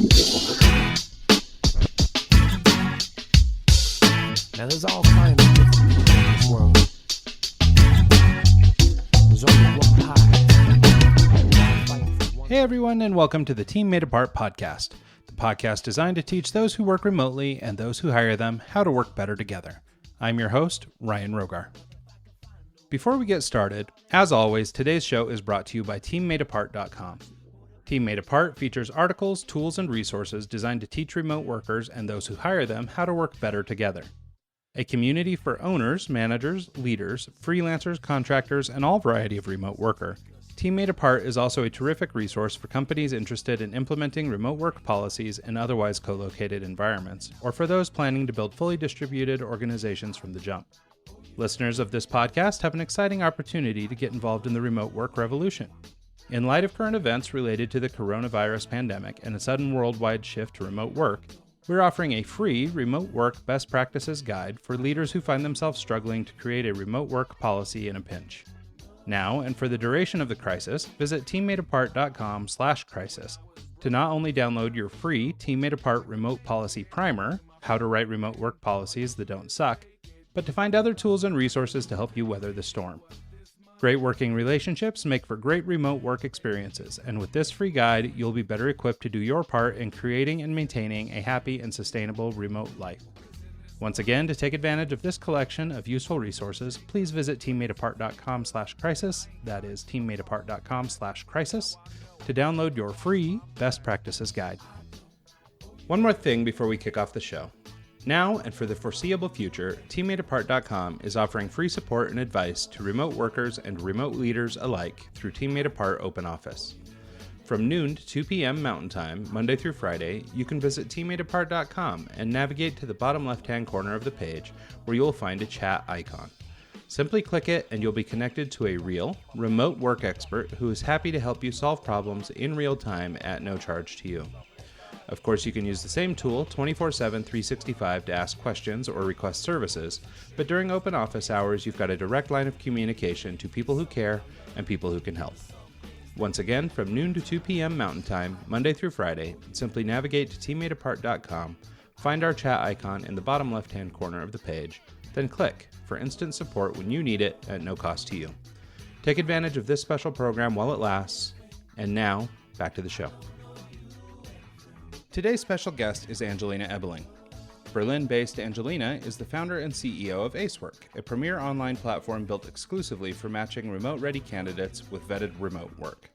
Now there's all kinds of different people in this world. There's only one pie. Hey everyone, and welcome to the Team Made Apart podcast, the podcast designed to teach those who work remotely and those who hire them how to work better together. I'm your host, Ryan Rogar. Before we get started, as always, today's show is brought to you by TeamMadeApart.com. Team Made Apart features articles, tools, and resources designed to teach remote workers and those who hire them how to work better together. A community for owners, managers, leaders, freelancers, contractors, and all variety of remote worker, Team Made Apart is also a terrific resource for companies interested in implementing remote work policies in otherwise co-located environments, or for those planning to build fully distributed organizations from the jump. Listeners of this podcast have an exciting opportunity to get involved in the remote work revolution. In light of current events related to the coronavirus pandemic and a sudden worldwide shift to remote work, we're offering a free remote work best practices guide for leaders who find themselves struggling to create a remote work policy in a pinch. Now, and for the duration of the crisis, visit teammadeapart.com/crisis to not only download your free Team Made Apart Remote Policy Primer, how to write remote work policies that don't suck, but to find other tools and resources to help you weather the storm. Great working relationships make for great remote work experiences, and with this free guide, you'll be better equipped to do your part in creating and maintaining a happy and sustainable remote life. Once again, to take advantage of this collection of useful resources, please visit teammadeapart.com/crisis, that is teammadeapart.com/crisis, to download your free best practices guide. One more thing before we kick off the show. Now, and for the foreseeable future, TeamMadeApart.com is offering free support and advice to remote workers and remote leaders alike through Team Made Apart Open Office. From noon to 2 p.m. Mountain Time, Monday through Friday, you can visit TeamMadeApart.com and navigate to the bottom left-hand corner of the page where you'll find a chat icon. Simply click it and you'll be connected to a real, remote work expert who is happy to help you solve problems in real time at no charge to you. Of course, you can use the same tool 24/7, 365 to ask questions or request services, but during open office hours, you've got a direct line of communication to people who care and people who can help. Once again, from noon to 2 p.m. Mountain Time, Monday through Friday, simply navigate to teammadeapart.com, find our chat icon in the bottom left-hand corner of the page, then click for instant support when you need it at no cost to you. Take advantage of this special program while it lasts, and now, back to the show. Today's special guest is Angelina Ebeling. Berlin-based Angelina is the founder and CEO of Acework, a premier online platform built exclusively for matching remote-ready candidates with vetted remote work.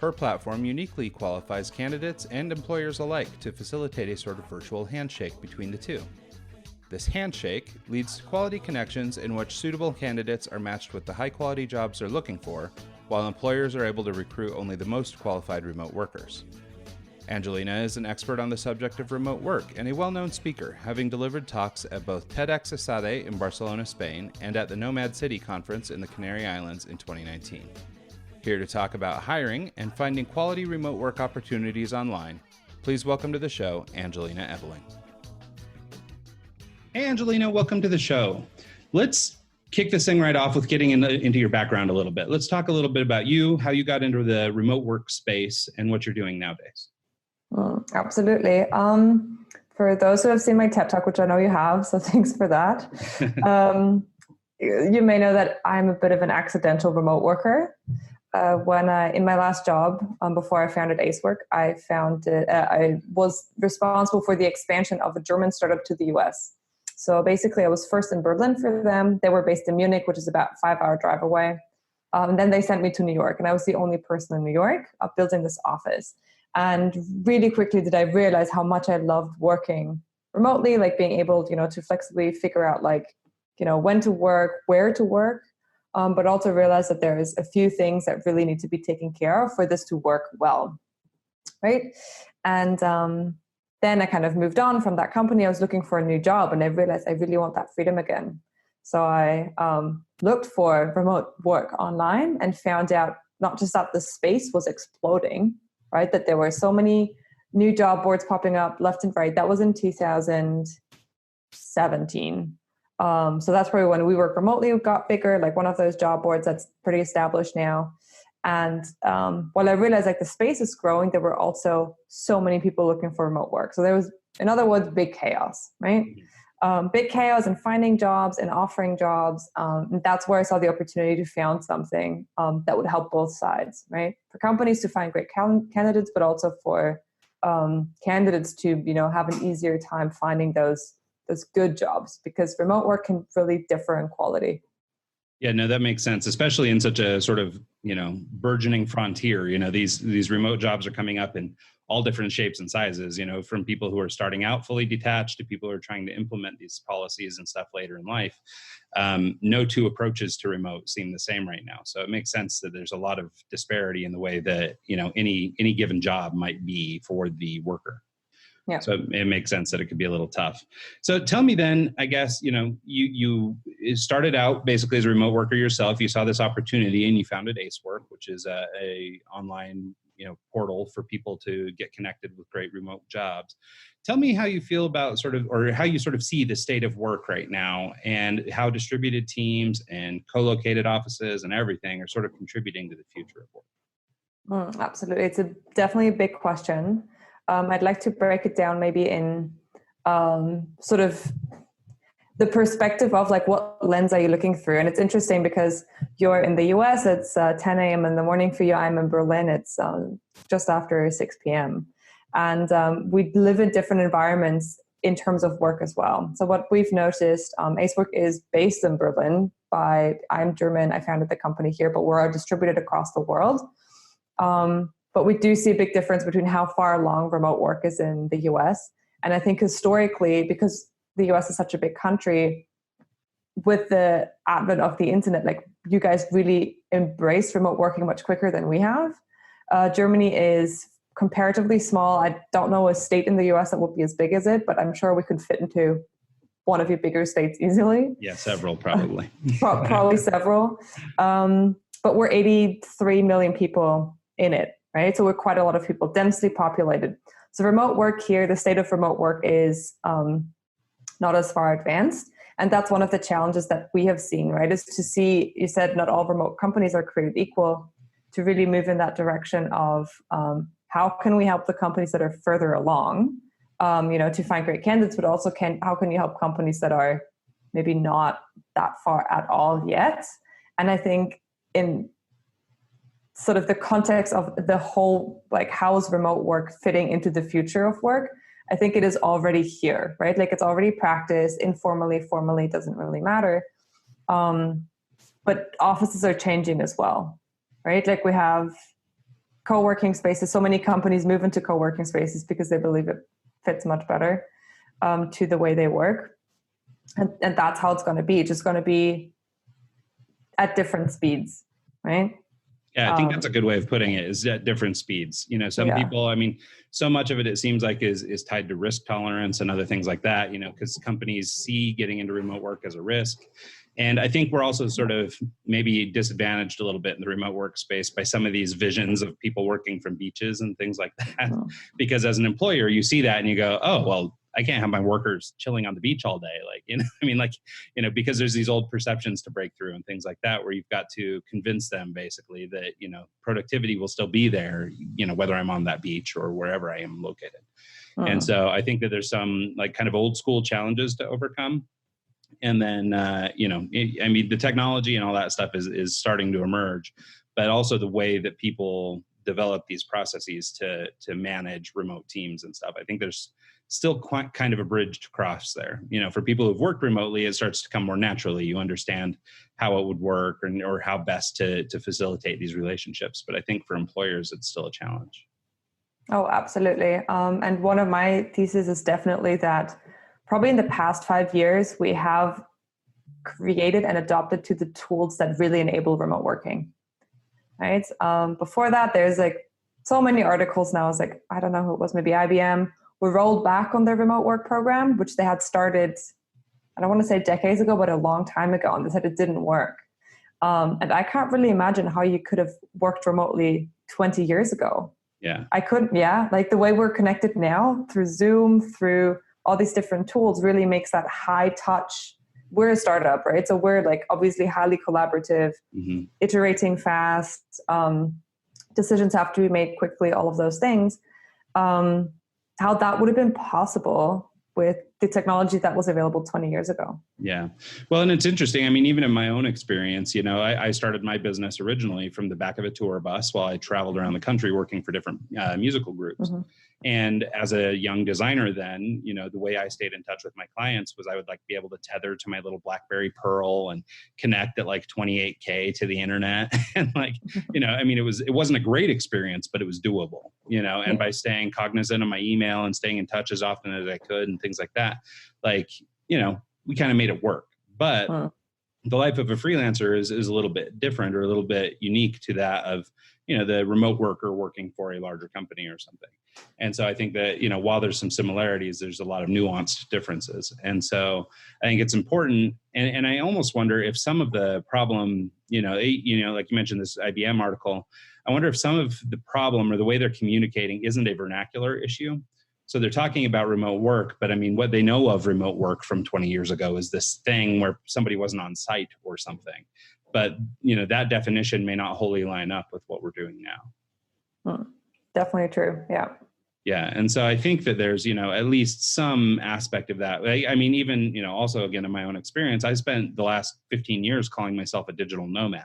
Her platform uniquely qualifies candidates and employers alike to facilitate a sort of virtual handshake between the two. This handshake leads to quality connections in which suitable candidates are matched with the high-quality jobs they're looking for, while employers are able to recruit only the most qualified remote workers. Angelina is an expert on the subject of remote work and a well-known speaker, having delivered talks at both TEDx ESADE in Barcelona, Spain, and at the Nomad City conference in the Canary Islands in 2019. Here to talk about hiring and finding quality remote work opportunities online, please welcome to the show, Angelina Ebeling. Hey, Angelina, welcome to the show. Let's kick this thing right off with getting into your background a little bit. Let's talk a little bit about you, how you got into the remote work space, and what you're doing nowadays. Absolutely. For those who have seen my TED Talk, which I know you have, so thanks for that. You may know that I'm a bit of an accidental remote worker. When in my last job, before I founded Acework, I was responsible for the expansion of a German startup to the US. So basically, I was first in Berlin for them. They were based in Munich, which is about a 5-hour drive away. And then they sent me to New York, and I was the only person in New York building this office. And really quickly did I realize how much I loved working remotely, like being able, to flexibly figure out, when to work, where to work, but also realize that there's a few things that really need to be taken care of for this to work well, right? And then I kind of moved on from that company. I was looking for a new job, and I realized I really want that freedom again. So I looked for remote work online and found out not just that the space was exploding, right? That there were so many new job boards popping up left and right. That was in 2017. So that's probably when We Work Remotely got bigger, like one of those job boards that's pretty established now. And while I realized like the space is growing, there were also so many people looking for remote work. So there was, in other words, big chaos, right? Big chaos in finding jobs and offering jobs. And that's where I saw the opportunity to found something that would help both sides, right? For companies to find great candidates, but also for candidates to, have an easier time finding those good jobs, because remote work can really differ in quality. Yeah, no, that makes sense, especially in such a sort of, burgeoning frontier. These remote jobs are coming up in all different shapes and sizes, from people who are starting out fully detached to people who are trying to implement these policies and stuff later in life. No two approaches to remote seem the same right now. So it makes sense that there's a lot of disparity in the way that, any given job might be for the worker. Yeah. So it makes sense that it could be a little tough. So tell me then, I guess, you started out basically as a remote worker yourself. You saw this opportunity and you founded Acework, which is a online, portal for people to get connected with great remote jobs. Tell me how you feel about how you see the state of work right now, and how distributed teams and co-located offices and everything are sort of contributing to the future of work. Absolutely. It's definitely a big question. I'd like to break it down maybe in sort of the perspective of like, what lens are you looking through? And it's interesting because you're in the US, it's 10 a.m. in the morning for you. I'm in Berlin, it's just after 6 p.m. And we live in different environments in terms of work as well. So what we've noticed, Acework is based in Berlin. I'm German, I founded the company here, but we're distributed across the world. But we do see a big difference between how far along remote work is in the US. And I think historically, because the US is such a big country, with the advent of the internet, like you guys really embrace remote working much quicker than we have. Germany is comparatively small. I don't know a state in the US that would be as big as it, but I'm sure we could fit into one of your bigger states easily. Yeah, several probably. Probably several. But we're 83 million people in it. Right. So we're quite a lot of people, densely populated. So remote work here, the state of remote work is not as far advanced. And that's one of the challenges that we have seen, right, is to see, you said not all remote companies are created equal, to really move in that direction of how can we help the companies that are further along, to find great candidates, but also how can you help companies that are maybe not that far at all yet? And I think in sort of the context of the whole, like, how is remote work fitting into the future of work? I think it is already here, right? Like it's already practiced informally, formally, doesn't really matter. But offices are changing as well, right? Like we have co-working spaces. So many companies move into co-working spaces because they believe it fits much better to the way they work. And that's how it's going to be. It's just going to be at different speeds, right? Yeah, I think that's a good way of putting it, is at different speeds. Some people, so much of it seems like is tied to risk tolerance and other things like that, because companies see getting into remote work as a risk. And I think we're also sort of maybe disadvantaged a little bit in the remote workspace by some of these visions of people working from beaches and things like that. Because as an employer, you see that and you go, oh, well, I can't have my workers chilling on the beach all day. Because there's these old perceptions to break through and things like that, where you've got to convince them basically that, productivity will still be there, whether I'm on that beach or wherever I am located. And so I think that there's some like kind of old school challenges to overcome. And then, the technology and all that stuff is starting to emerge, but also the way that people develop these processes to manage remote teams and stuff. I think there's still quite kind of a bridge to cross there. For people who've worked remotely, it starts to come more naturally. You understand how it would work or how best to facilitate these relationships. But I think for employers, it's still a challenge. Oh, absolutely. And one of my theses is definitely that probably in the past 5 years, we have created and adopted to the tools that really enable remote working, right? Before that, there's like so many articles now. It's like, I don't know who it was, maybe IBM, we rolled back on their remote work program, which they had started, I don't want to say decades ago, but a long time ago, and they said it didn't work. And I can't really imagine how you could have worked remotely 20 years ago. Yeah. I couldn't, like the way we're connected now through Zoom, through all these different tools really makes that high touch we're a startup, right? So we're like obviously highly collaborative, iterating fast, decisions have to be made quickly, all of those things. How that would have been possible with the technology that was available 20 years ago. Yeah. Well, and it's interesting. I mean, even in my own experience, you know, I started my business originally from the back of a tour bus while I traveled around the country working for different musical groups. And as a young designer then, you know, the way I stayed in touch with my clients was I would like be able to tether to my little BlackBerry Pearl and connect at like 28K to the internet. And like, you know, I mean, it wasn't a great experience, but it was doable, you know, and by staying cognizant of my email and staying in touch as often as I could and things like that, like, you know, we kind of made it work. But the life of a freelancer is a little bit different or a little bit unique to that of, you know, the remote worker working for a larger company or something. And so I think that, you know, while there's some similarities, there's a lot of nuanced differences. And so I think it's important. And I almost wonder if some of the problem, you know, like you mentioned this IBM article, I wonder if some of the problem or the way they're communicating isn't a vernacular issue. So they're talking about remote work, but I mean, what they know of remote work from 20 years ago is this thing where somebody wasn't on site or something. But, you know, that definition may not wholly line up with what we're doing now. Definitely true. Yeah. Yeah. And so I think that there's, you know, at least some aspect of that. I mean, even, you know, also again, in my own experience, I spent the last 15 years calling myself a digital nomad.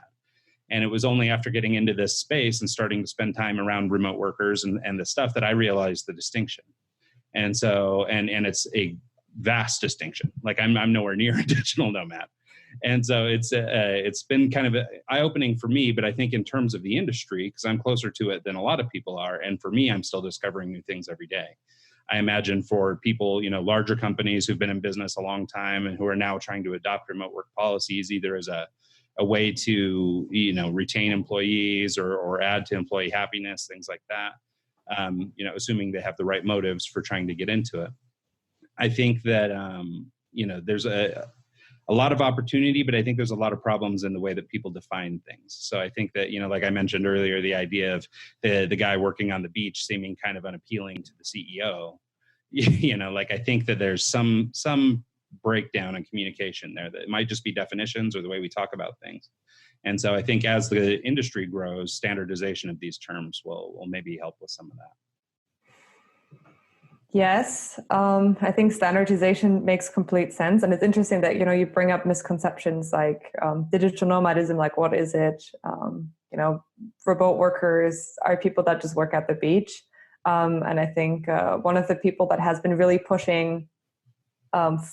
And it was only after getting into this space and starting to spend time around remote workers and the stuff that I realized the distinction. And so, and it's a vast distinction. Like I'm nowhere near a digital nomad. And so it's been kind of eye-opening for me, but I think in terms of the industry, because I'm closer to it than a lot of people are, and for me, I'm still discovering new things every day. I imagine for people, you know, larger companies who've been in business a long time and who are now trying to adopt remote work policies, either as a way to, you know, retain employees or add to employee happiness, things like that, you know, assuming they have the right motives for trying to get into it. I think that, you know, there's a lot of opportunity, but I think there's a lot of problems in the way that people define things. So I think that, you know, like I mentioned earlier, the idea of the guy working on the beach seeming kind of unappealing to the CEO, you know, like I think that there's some breakdown in communication there that it might just be definitions or the way we talk about things. And so I think as the industry grows, standardization of these terms will maybe help with some of that. Yes, I think standardization makes complete sense. And it's interesting that, you know, you bring up misconceptions like digital nomadism, like what is it? You know, remote workers are people that just work at the beach. And I think one of the people that has been really pushing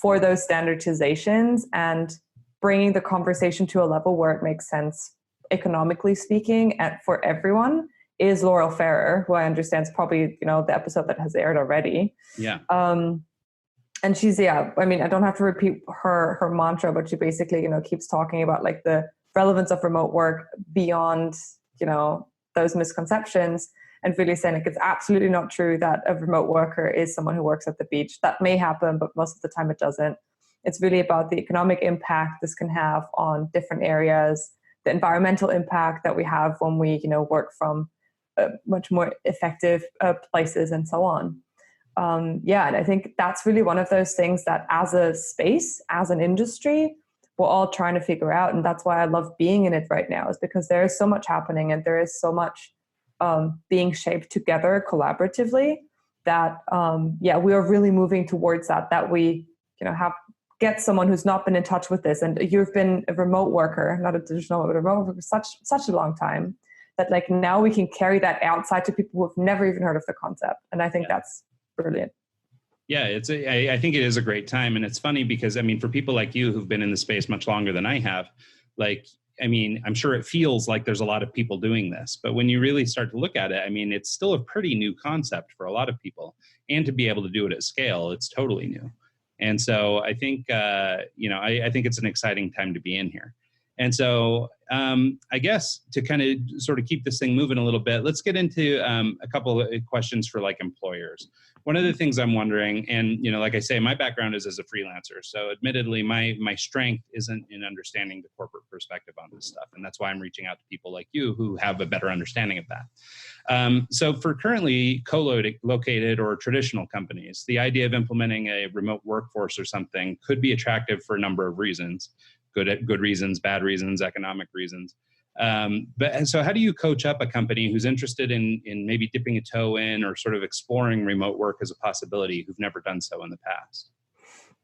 for those standardizations and bringing the conversation to a level where it makes sense, economically speaking, and for everyone, is Laurel Ferrer, who I understand is probably, you know, the episode that has aired already. Yeah. And she's, I mean, I don't have to repeat her mantra, but she basically, you know, keeps talking about like the relevance of remote work beyond, you know, those misconceptions, and really saying like it's absolutely not true that a remote worker is someone who works at the beach. That may happen, but most of the time it doesn't. It's really about the economic impact this can have on different areas, the environmental impact that we have when we, you know, work from much more effective places and so on. And I think that's really one of those things that as a space, as an industry, we're all trying to figure out. And that's why I love being in it right now, is because there is so much happening and there is so much being shaped together collaboratively that, we are really moving towards that we, you know, get someone who's not been in touch with this. And you've been a remote worker, not a digital, but a remote worker for such a long time, that like now we can carry that outside to people who have never even heard of the concept. And I think that's brilliant. Yeah, I think it is a great time. And it's funny because, I mean, for people like you who've been in the space much longer than I have, like, I mean, I'm sure it feels like there's a lot of people doing this, but when you really start to look at it, I mean, it's still a pretty new concept for a lot of people. And to be able to do it at scale, it's totally new. And so I think, I think it's an exciting time to be in here. And so I guess to kind of sort of keep this thing moving a little bit, let's get into a couple of questions for like employers. One of the things I'm wondering, and like I say, my background is as a freelancer. So admittedly, my strength isn't in understanding the corporate perspective on this stuff. And that's why I'm reaching out to people like you who have a better understanding of that. So for currently co-located or traditional companies, the idea of implementing a remote workforce or something could be attractive for a number of reasons. Good reasons, bad reasons, economic reasons. But so how do you coach up a company who's interested in maybe dipping a toe in or sort of exploring remote work as a possibility who've never done so in the past?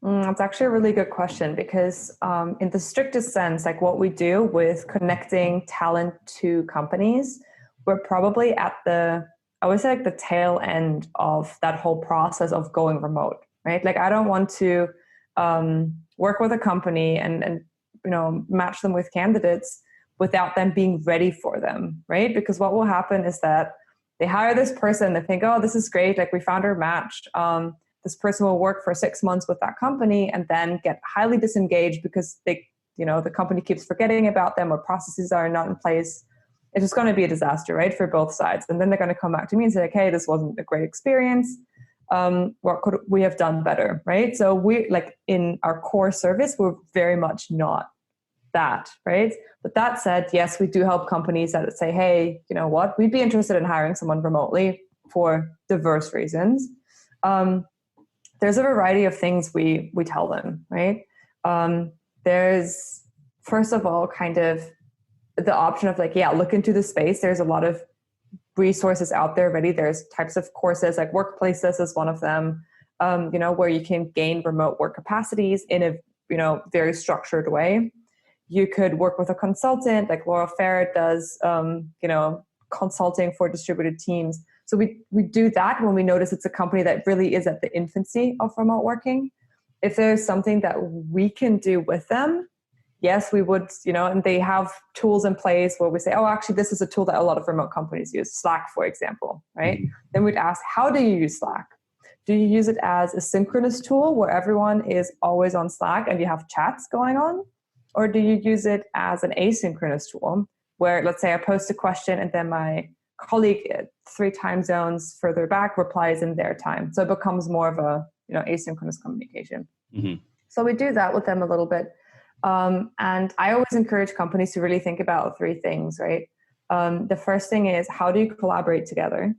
That's actually a really good question because in the strictest sense, like what we do with connecting talent to companies, we're probably at I would say like the tail end of that whole process of going remote, right? Like I don't want to work with a company and match them with candidates without them being ready for them, right? Because what will happen is that they hire this person, they think, oh, this is great, like we found our match. This person will work for 6 months with that company and then get highly disengaged because the company keeps forgetting about them or processes are not in place. It's just going to be a disaster, right, for both sides. And then they're going to come back to me and say, like, hey, this wasn't a great experience. What could we have done better, right? So we, like in our core service, we're very much not that, right? But that said, yes, we do help companies that say, hey, you know what, we'd be interested in hiring someone remotely for diverse reasons. There's a variety of things we tell them, right? There's, first of all, kind of the option of like, yeah, look into the space. There's a lot of resources out there already. There's types of courses like Workplaces is one of them, where you can gain remote work capacities in a very structured way. You could work with a consultant like Laura Farrett does, consulting for distributed teams. So we do that when we notice it's a company that really is at the infancy of remote working. If there's something that we can do with them, yes, we would, and they have tools in place where we say, oh, actually, this is a tool that a lot of remote companies use, Slack, for example, right? Mm-hmm. Then we'd ask, how do you use Slack? Do you use it as a synchronous tool where everyone is always on Slack and you have chats going on? Or do you use it as an asynchronous tool where, let's say, I post a question and then my colleague 3 time zones further back replies in their time. So it becomes more of a, asynchronous communication. Mm-hmm. So we do that with them a little bit. And I always encourage companies to really think about 3 things, right? The first thing is, how do you collaborate together?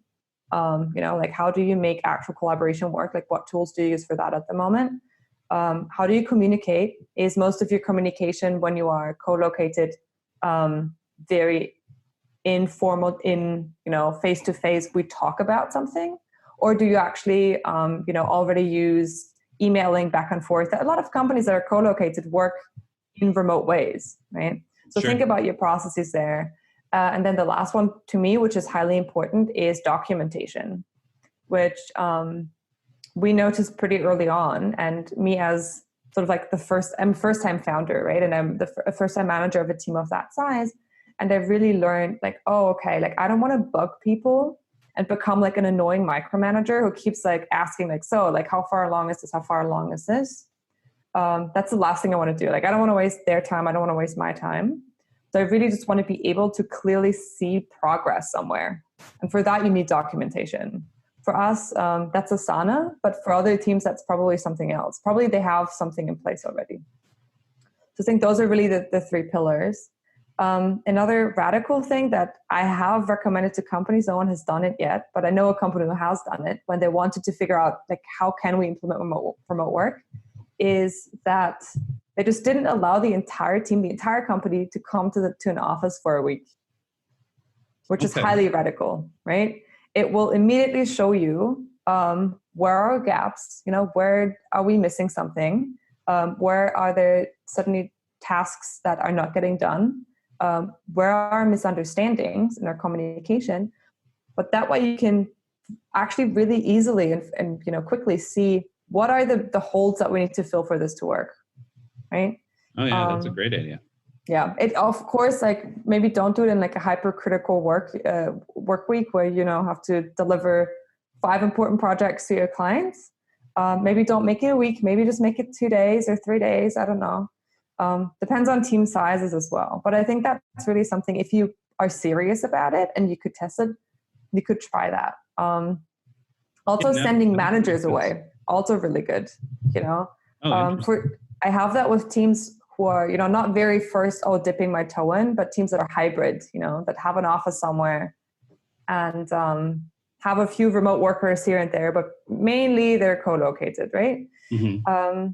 Like how do you make actual collaboration work? Like what tools do you use for that at the moment? How do you communicate? Is most of your communication when you are co-located very informal in, face-to-face, we talk about something? Or do you actually, already use emailing back and forth? A lot of companies that are co-located work in remote ways, right? So Think about your processes there. And then the last one to me, which is highly important, is documentation, which we noticed pretty early on. And me as sort of like I'm a first-time founder, right? And I'm the first-time manager of a team of that size. And I really learned like, oh, okay, like I don't want to bug people and become like an annoying micromanager who keeps like asking like, so like how far along is this? How far along is this? That's the last thing I want to do. Like, I don't want to waste their time. I don't want to waste my time. So I really just want to be able to clearly see progress somewhere. And for that, you need documentation. For us, that's Asana, but for other teams, that's probably something else. Probably they have something in place already. So I think those are really the 3 pillars. Another radical thing that I have recommended to companies, no one has done it yet, but I know a company who has done it when they wanted to figure out like how can we implement remote work, is that they just didn't allow the entire team, the entire company to come to an office for a week, which is highly radical, right? It will immediately show you where are our gaps, where are we missing something, where are there suddenly tasks that are not getting done, where are misunderstandings in our communication. But that way you can actually really easily and quickly see what are the holes that we need to fill for this to work, right? Oh yeah, that's a great idea. Yeah, it of course, like maybe don't do it in like a hypercritical work week where have to deliver 5 important projects to your clients. Maybe don't make it a week. Maybe just make it 2 days or 3 days. I don't know. Depends on team sizes as well. But I think that's really something, if you are serious about it and you could test it, you could try that. Also, sending managers away, also really good, you know. I have that with teams who are, you know, not very first, dipping my toe in, but teams that are hybrid, you know, that have an office somewhere and have a few remote workers here and there, but mainly they're co-located, right? Mm-hmm.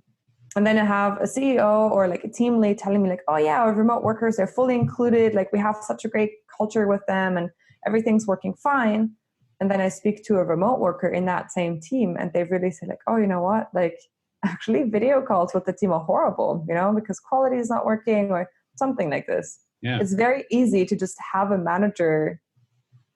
And then I have a CEO or like a team lead telling me like, oh yeah, our remote workers, they're fully included. Like we have such a great culture with them and everything's working fine. And then I speak to a remote worker in that same team and they really say like, oh, you know what? Like actually video calls with the team are horrible, you know, because quality is not working or something like this. Yeah. It's very easy to just have a manager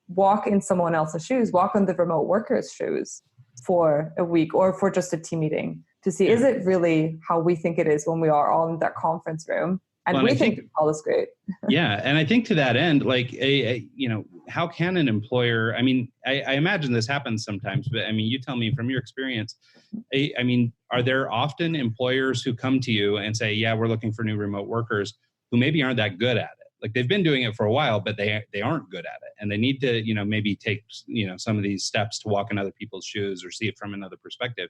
walk in someone else's shoes, walk on the remote worker's shoes for a week or for just a team meeting to see, is it really how we think it is when we are all in that conference room? And we think all is great. Yeah. And I think to that end, like, you know, how can an employer, I mean, I imagine this happens sometimes, but I mean, you tell me from your experience, I mean, are there often employers who come to you and say, yeah, we're looking for new remote workers who maybe aren't that good at it? Like they've been doing it for a while, but they aren't good at it. And they need to, you know, maybe take, you know, some of these steps to walk in other people's shoes or see it from another perspective.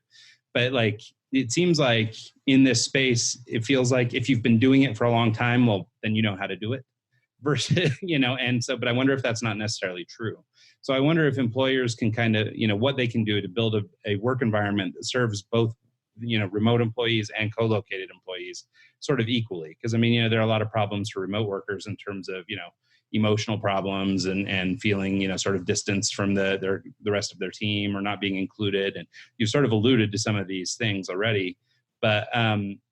But like, it seems like in this space, it feels like if you've been doing it for a long time, well, then you know how to do it versus, you know, and so, but I wonder if that's not necessarily true. So I wonder if employers can kind of, you know, what they can do to build a work environment that serves both, you know, remote employees and co-located employees sort of equally. Because I mean, you know, there are a lot of problems for remote workers in terms of, you know, emotional problems and feeling, you know, sort of distanced from the rest of their team or not being included. And you've sort of alluded to some of these things already, but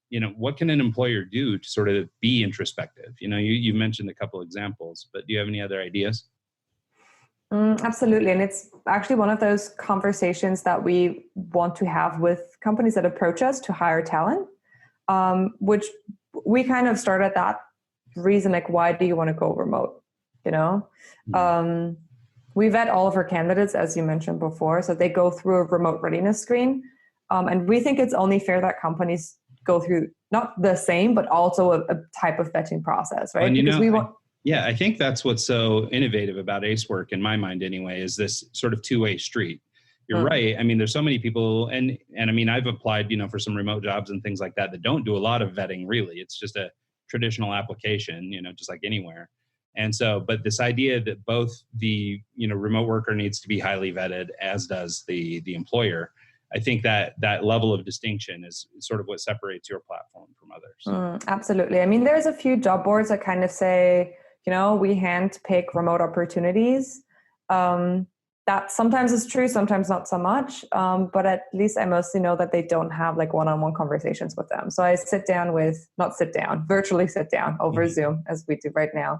you know, what can an employer do to sort of be introspective? You know, you mentioned a couple examples, but do you have any other ideas? Absolutely. And it's actually one of those conversations that we want to have with companies that approach us to hire talent, which we kind of start at that reason, like, why do you want to go remote? You know, we vet all of our candidates, as you mentioned before, so they go through a remote readiness screen. And we think it's only fair that companies go through not the same, but also a type of vetting process, right? Because yeah, I think that's what's so innovative about Acework, in my mind anyway, is this sort of two-way street. You're right. I mean, there's so many people, and I mean, I've applied, you know, for some remote jobs and things like that don't do a lot of vetting, really. It's just a traditional application, you know, just like anywhere. And so, but this idea that both the, you know, remote worker needs to be highly vetted, as does the employer, I think that level of distinction is sort of what separates your platform from others. Absolutely. I mean, there's a few job boards that kind of say, you know, we handpick remote opportunities. That sometimes is true, sometimes not so much. But at least I mostly know that they don't have like one-on-one conversations with them. So I virtually sit down over Zoom, as we do right now,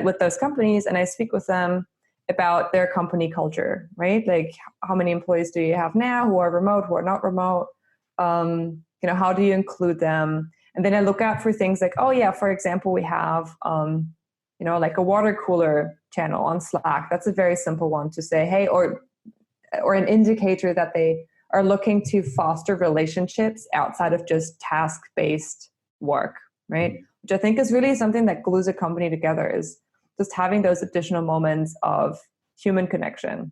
with those companies. And I speak with them about their company culture, right? Like, how many employees do you have now who are remote, who are not remote? You know, how do you include them? And then I look out for things like, oh yeah, for example, we have, you know, like a water cooler channel on Slack. That's a very simple one to say, hey, or an indicator that they are looking to foster relationships outside of just task-based work, right? Which I think is really something that glues a company together, is just having those additional moments of human connection,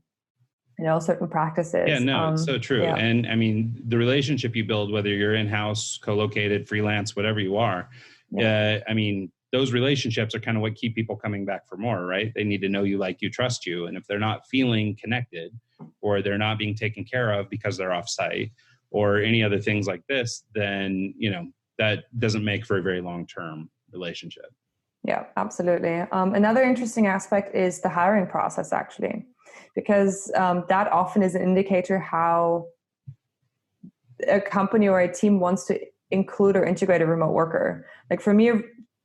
you know, certain practices. Yeah, no, it's so true. Yeah. And I mean, the relationship you build, whether you're in-house, co-located, freelance, whatever you are, I mean, those relationships are kind of what keep people coming back for more, right? They need to know you, like you, trust you. And if they're not feeling connected, or they're not being taken care of because they're off-site, or any other things like this, then, you know, that doesn't make for a very long-term relationship. Yeah, absolutely. Another interesting aspect is the hiring process, actually, because that often is an indicator how a company or a team wants to include or integrate a remote worker. Like for me, a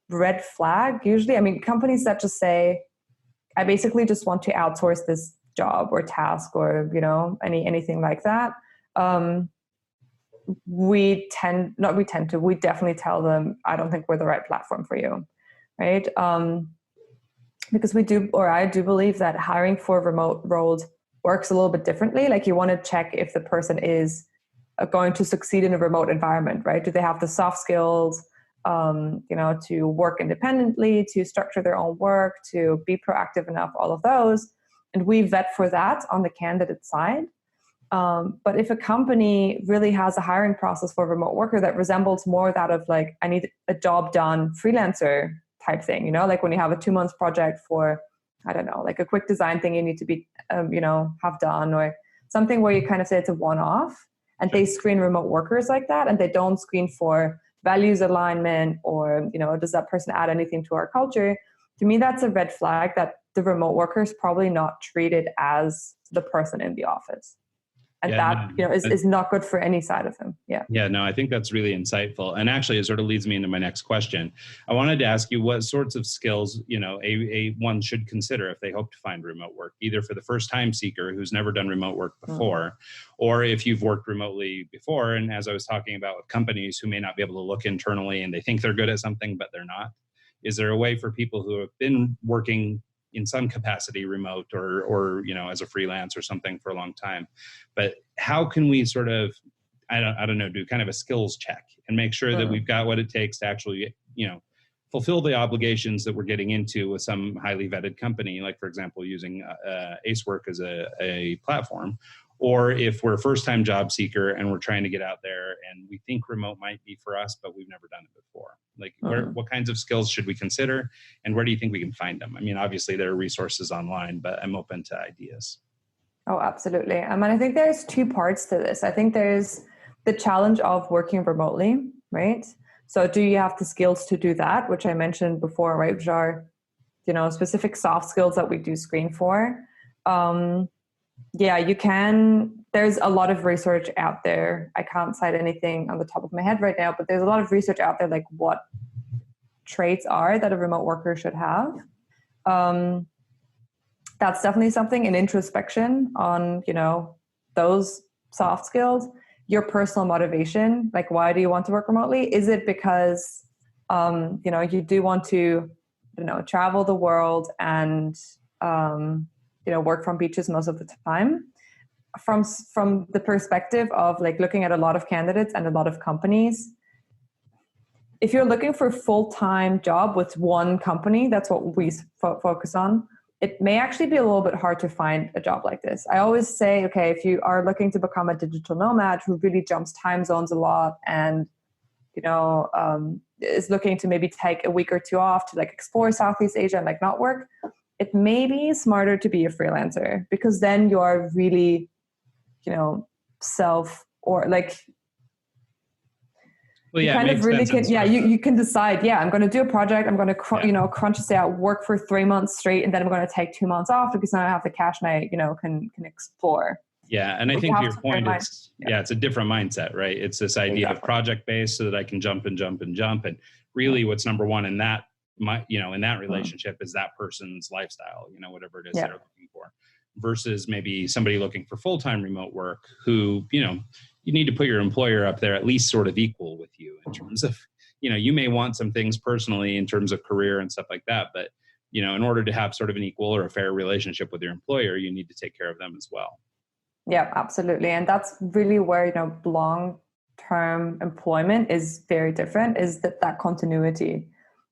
red flag, usually, I mean, companies that just say, I basically just want to outsource this job or task or, you know, anything like that. We definitely tell them, I don't think we're the right platform for you. Right? Because I do believe that hiring for remote roles works a little bit differently. Like you want to check if the person is going to succeed in a remote environment, right? Do they have the soft skills? to work independently, to structure their own work, to be proactive enough, all of those. And we vet for that on the candidate side. But if a company really has a hiring process for a remote worker that resembles more that of like, I need a job done freelancer type thing, like when you have a 2-month project for, I don't know, like a quick design thing you need to be, have done, or something where you kind of say it's a one-off, and they screen remote workers like that, and they don't screen for values alignment or, does that person add anything to our culture? To me, that's a red flag that the remote worker is probably not treated as the person in the office. And is not good for any side of them. Yeah. Yeah, no, I think that's really insightful. And actually, it sort of leads me into my next question. I wanted to ask you what sorts of skills, one should consider if they hope to find remote work, either for the first time seeker who's never done remote work before, or if you've worked remotely before. And as I was talking about with companies who may not be able to look internally and they think they're good at something, but they're not. Is there a way for people who have been working in some capacity remote or as a freelance or something for a long time, but how can we sort of, I don't know, do kind of a skills check and make sure that we've got what it takes to actually, fulfill the obligations that we're getting into with some highly vetted company, like for example, using Acework as a platform, or if we're a first-time job seeker and we're trying to get out there and we think remote might be for us, but we've never done it before. Like, what kinds of skills should we consider, and where do you think we can find them? I mean, obviously there are resources online, but I'm open to ideas. Oh, absolutely. I think there's 2 parts to this. I think there's the challenge of working remotely, right? So do you have the skills to do that, which I mentioned before, right? Which are, specific soft skills that we do screen for. Yeah, you can. There's a lot of research out there. I can't cite anything on the top of my head right now, but there's a lot of research out there, like what traits are that a remote worker should have. That's definitely something. In introspection on, those soft skills, your personal motivation, like why do you want to work remotely? Is it because, you do want to, travel the world and, work from beaches most of the time? From the perspective of like looking at a lot of candidates and a lot of companies, if you're looking for a full-time job with one company, that's what we focus on. It may actually be a little bit hard to find a job like this. I always say, okay, if you are looking to become a digital nomad who really jumps time zones a lot and, is looking to maybe take a week or 2 off to like explore Southeast Asia and like not work, it may be smarter to be a freelancer, because then you are really, self or like, well, yeah, you kind of really can, you can decide, I'm going to do a project. I'm going to, crunch this out, work for 3 months straight. And then I'm going to take 2 months off because now I have the cash and I, can explore. Yeah. And I think to your point, it's a different mindset, right? It's this idea of project-based so that I can jump. And really what's number one in that, in that relationship is that person's lifestyle, whatever it is they're looking for, versus maybe somebody looking for full-time remote work who, you need to put your employer up there at least sort of equal with you in terms of, you may want some things personally in terms of career and stuff like that. But, in order to have sort of an equal or a fair relationship with your employer, you need to take care of them as well. Yeah, absolutely. And that's really where, long-term employment is very different, is that continuity,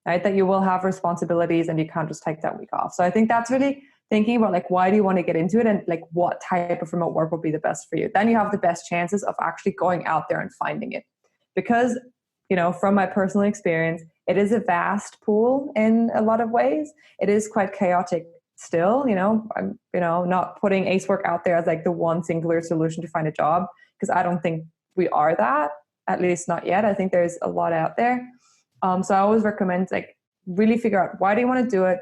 right? That you will have responsibilities and you can't just take that week off. So I think that's really thinking about like, why do you want to get into it, and like what type of remote work will be the best for you? Then you have the best chances of actually going out there and finding it. Because, from my personal experience, it is a vast pool in a lot of ways. It is quite chaotic still, I'm, not putting Acework out there as like the one singular solution to find a job, because I don't think we are that, at least not yet. I think there's a lot out there. So I always recommend like really figure out, why do you want to do it?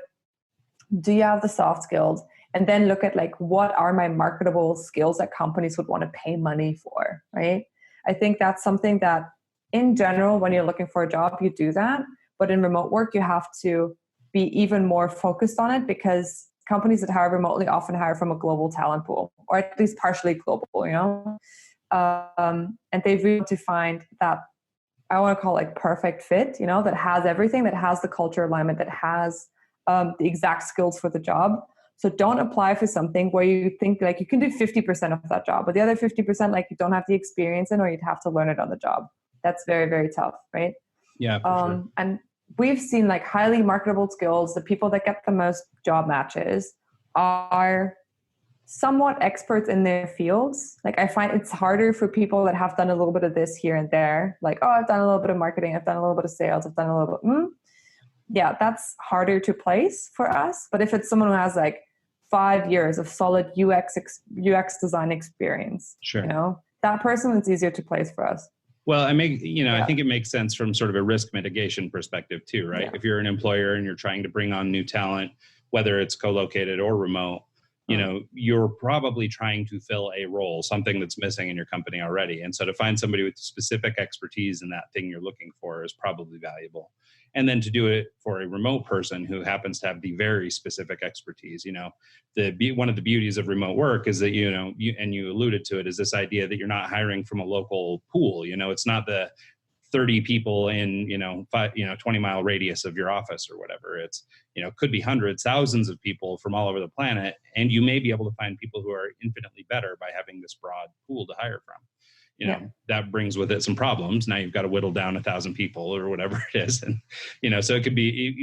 Do you have the soft skills? And then look at like, what are my marketable skills that companies would want to pay money for, right? I think that's something that in general, when you're looking for a job, you do that. But in remote work, you have to be even more focused on it, because companies that hire remotely often hire from a global talent pool, or at least partially global, and they really want to find that, I want to call like perfect fit, that has everything, that has the culture alignment, that has the exact skills for the job. So don't apply for something where you think like you can do 50% of that job, but the other 50% like you don't have the experience in, or you'd have to learn it on the job. That's very, very tough, right? Yeah, for sure. And we've seen like highly marketable skills, the people that get the most job matches are somewhat experts in their fields. Like I find it's harder for people that have done a little bit of this here and there. Like, oh, I've done a little bit of marketing, I've done a little bit of sales, I've done a little bit. Yeah, that's harder to place for us. But if it's someone who has like 5 years of solid UX design experience, Sure. you know, that person is easier to place for us. Well, I think it makes sense from sort of a risk mitigation perspective too, right? Yeah. If you're an employer and you're trying to bring on new talent, whether it's co-located or remote, you know, you're probably trying to fill a role, something that's missing in your company already. And so to find somebody with specific expertise in that thing you're looking for is probably valuable. And then to do it for a remote person who happens to have the very specific expertise, you know, one of the beauties of remote work is that, you know, you alluded to it, is this idea that you're not hiring from a local pool. You know, it's not the 30 people in, 20-mile radius of your office or whatever. It's, could be hundreds, thousands of people from all over the planet. And you may be able to find people who are infinitely better by having this broad pool to hire from. That brings with it some problems. Now you've got to whittle down 1,000 people or whatever it is. And, so it could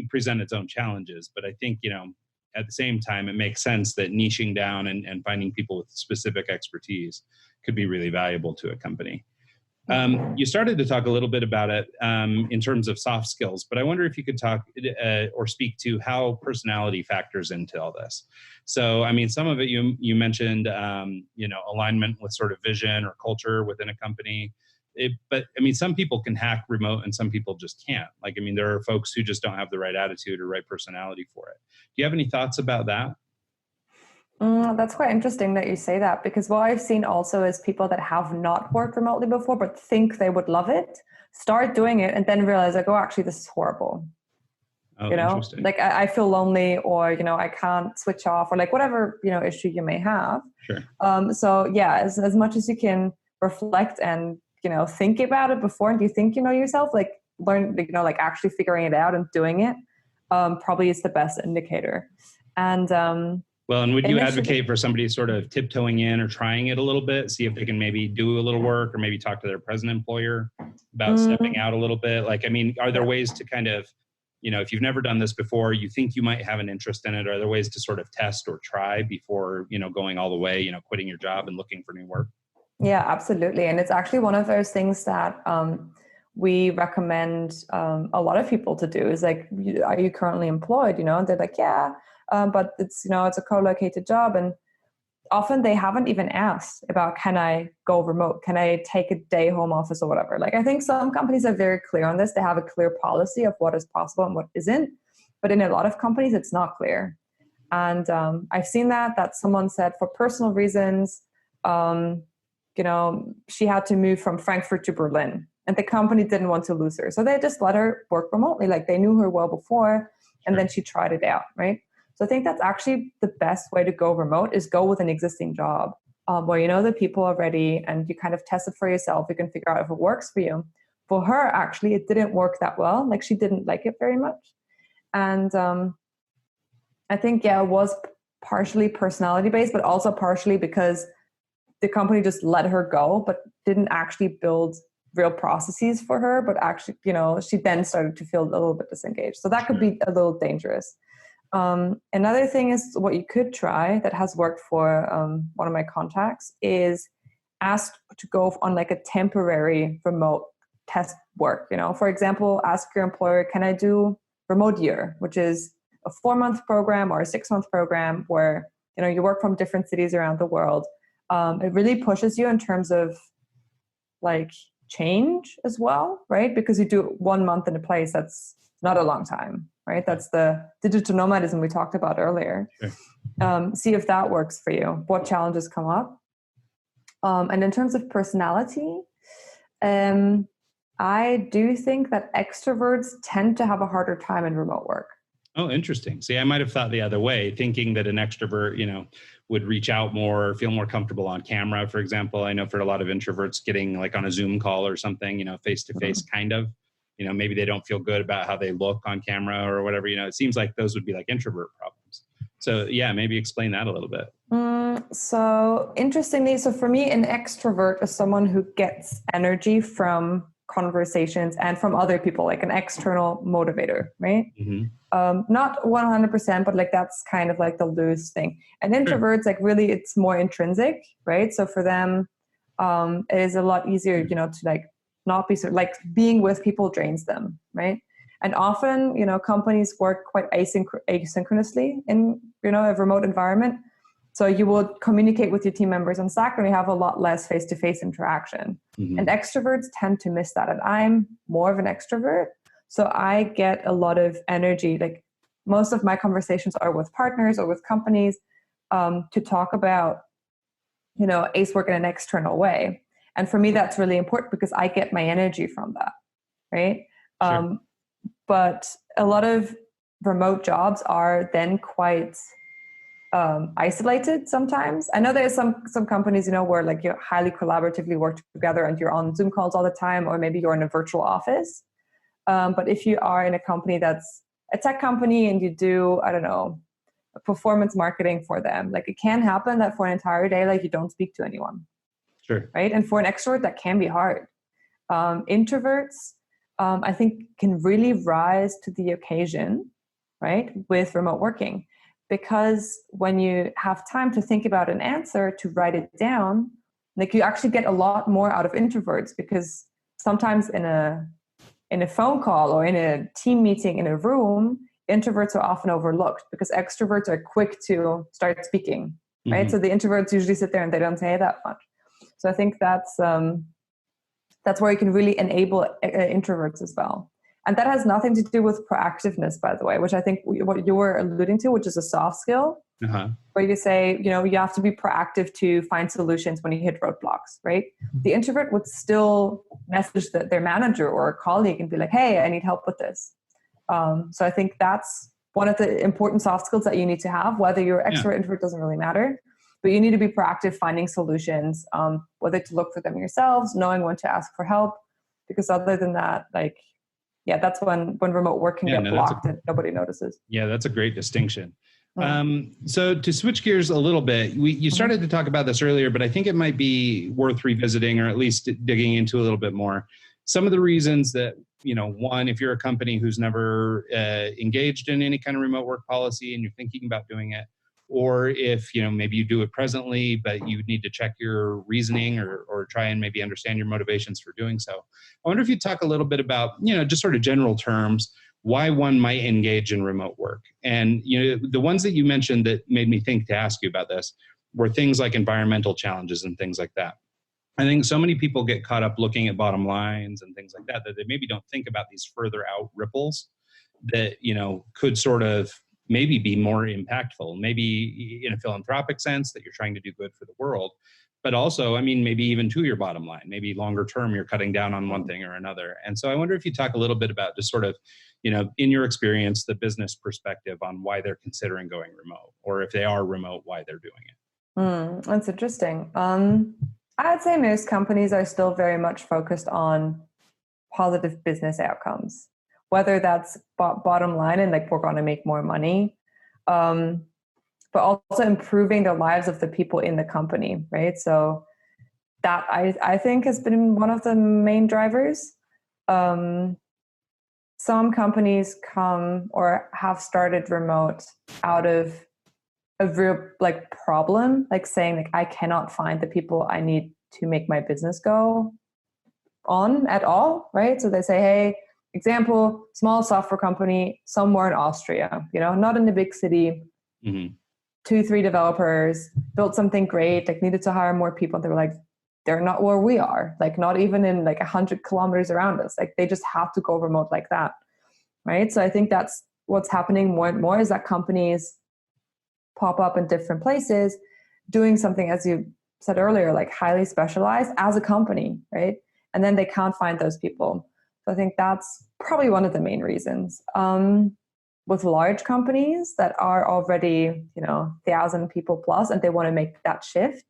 present its own challenges. But I think, at the same time, it makes sense that niching down and finding people with specific expertise could be really valuable to a company. You started to talk a little bit about it in terms of soft skills, but I wonder if you could talk or speak to how personality factors into all this. So, I mean, some of it you mentioned, alignment with sort of vision or culture within a company. But I mean, some people can hack remote and some people just can't. Like, I mean, there are folks who just don't have the right attitude or right personality for it. Do you have any thoughts about that? That's quite interesting that you say that, because what I've seen also is people that have not worked remotely before but think they would love it, start doing it and then realize like, oh, actually this is horrible. Interesting. Like I feel lonely, or I can't switch off, or like whatever issue you may have. Sure. So yeah, as much as you can reflect and think about it before, and you think yourself, like learn like actually figuring it out and doing it probably is the best indicator. And well, and would you advocate for somebody sort of tiptoeing in or trying it a little bit, see if they can maybe do a little work, or maybe talk to their present employer about stepping out a little bit? Like, I mean, are there ways to kind of, if you've never done this before, you think you might have an interest in it, are there ways to sort of test or try before, going all the way, quitting your job and looking for new work? Yeah, absolutely. And it's actually one of those things that we recommend a lot of people to do is like, are you currently employed? And they're like, yeah. But it's, it's a co-located job. And often they haven't even asked about, can I go remote? Can I take a day home office or whatever? Like, I think some companies are very clear on this. They have a clear policy of what is possible and what isn't. But in a lot of companies, it's not clear. And I've seen that someone said for personal reasons, she had to move from Frankfurt to Berlin. And the company didn't want to lose her. So they just let her work remotely. Like, they knew her well before, and then she tried it out, right? So I think that's actually the best way to go remote, is go with an existing job where the people already, and you kind of test it for yourself. You can figure out if it works for you. For her, actually, it didn't work that well. Like, she didn't like it very much. And I think, it was partially personality based, but also partially because the company just let her go, but didn't actually build real processes for her. But actually, she then started to feel a little bit disengaged. So that could be a little dangerous. Another thing is what you could try that has worked for one of my contacts is ask to go on like a temporary remote test work. For example, ask your employer, can I do remote year, which is a 4-month program or a 6-month program where, you work from different cities around the world. It really pushes you in terms of like change as well, right? Because you do 1 month in a place that's not a long time. Right? That's the digital nomadism we talked about earlier. Sure. See if that works for you. What challenges come up? And in terms of personality, I do think that extroverts tend to have a harder time in remote work. Oh, interesting. See, I might have thought the other way, thinking that an extrovert, would reach out more, feel more comfortable on camera, for example. I know for a lot of introverts, getting like on a Zoom call or something, face-to-face kind of, maybe they don't feel good about how they look on camera or whatever, it seems like those would be like introvert problems. So yeah, maybe explain that a little bit. So interestingly, for me, an extrovert is someone who gets energy from conversations and from other people, like an external motivator, right? Not 100%, but like that's kind of like the loose thing. And introverts, like really, it's more intrinsic, right? So for them, it is a lot easier, you know, to like not be like being with people drains them, right? And often, you know, companies work quite asynchronously in, you know, a remote environment. So you will communicate with your team members on Slack and you have a lot less face-to-face interaction. And extroverts tend to miss that. And I'm more of an extrovert. So I get a lot of energy. Like most of my conversations are with partners or with companies to talk about, you know, Acework in an external way. And for me, that's really important because I get my energy from that, right? Sure. But a lot of remote jobs are then quite isolated sometimes. I know there's some companies, you know, where like you highly collaboratively work together and you're on Zoom calls all the time, or maybe you're in a virtual office. But if you are in a company that's a tech company and you do, I don't know, performance marketing for them, like it can happen that for an entire day, like you don't speak to anyone. Sure. Right. And for an extrovert, that can be hard. Introverts, I think, can really rise to the occasion, right, with remote working. Because when you have time to think about an answer, to write it down, like you actually get a lot more out of introverts, because sometimes in a phone call or in a team meeting in a room, introverts are often overlooked because extroverts are quick to start speaking, right? So the introverts usually sit there and they don't say that much. So I think that's where you can really enable introverts as well. And that has nothing to do with proactiveness, by the way, which I think what you were alluding to, which is a soft skill, where you say, you know, you have to be proactive to find solutions when you hit roadblocks, right? The introvert would still message their manager or a colleague and be like, hey, I need help with this. So I think that's one of the important soft skills that you need to have. Whether you're extrovert or introvert doesn't really matter, but you need to be proactive finding solutions, whether to look for them yourselves, knowing when to ask for help, because other than that, like, yeah, that's when remote work can get blocked and nobody notices. Yeah, that's a great distinction. So to switch gears a little bit, you started to talk about this earlier, but I think it might be worth revisiting or at least digging into a little bit more. Some of the reasons that, you know, one, if you're a company who's never engaged in any kind of remote work policy and you're thinking about doing it, or if, you know, maybe you do it presently, but you need to check your reasoning or try and maybe understand your motivations for doing so. I wonder if you talk a little bit about, you know, just sort of general terms, why one might engage in remote work. And, you know, the ones that you mentioned that made me think to ask you about this were things like environmental challenges and things like that. I think so many people get caught up looking at bottom lines and things like that, that they maybe don't think about these further out ripples that, you know, could sort of maybe be more impactful, maybe in a philanthropic sense that you're trying to do good for the world, but also, I mean, maybe even to your bottom line, maybe longer term, you're cutting down on one thing or another. And so I wonder if you talk a little bit about just sort of, you know, in your experience, the business perspective on why they're considering going remote, or if they are remote, why they're doing it. That's interesting. I'd say most companies are still very much focused on positive business outcomes, whether that's bottom line and like we're going to make more money, but also improving the lives of the people in the company, right? So that I think has been one of the main drivers. Some companies come or have started remote out of a real like problem, like saying like, I cannot find the people I need to make my business go on at all, right? So they say, hey, example, small software company somewhere in Austria, you know, not in a big city, 2-3 developers, built something great, like needed to hire more people. And they were like, they're not where we are, like not even in like 100 kilometers around us. Like they just have to go remote like that, right? So I think that's what's happening more and more, is that companies pop up in different places doing something, as you said earlier, like highly specialized as a company, right? And then they can't find those people. So I think that's probably one of the main reasons. With large companies that are already, you know, 1,000 people plus, and they want to make that shift,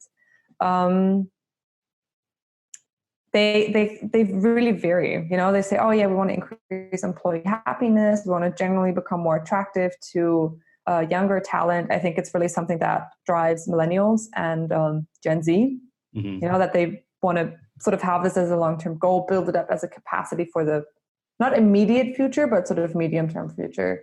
they really vary. You know, they say, oh yeah, we want to increase employee happiness. We want to generally become more attractive to younger talent. I think it's really something that drives millennials and Gen Z. You know, that they want to sort of have this as a long-term goal, build it up as a capacity for the not immediate future, but sort of medium-term future.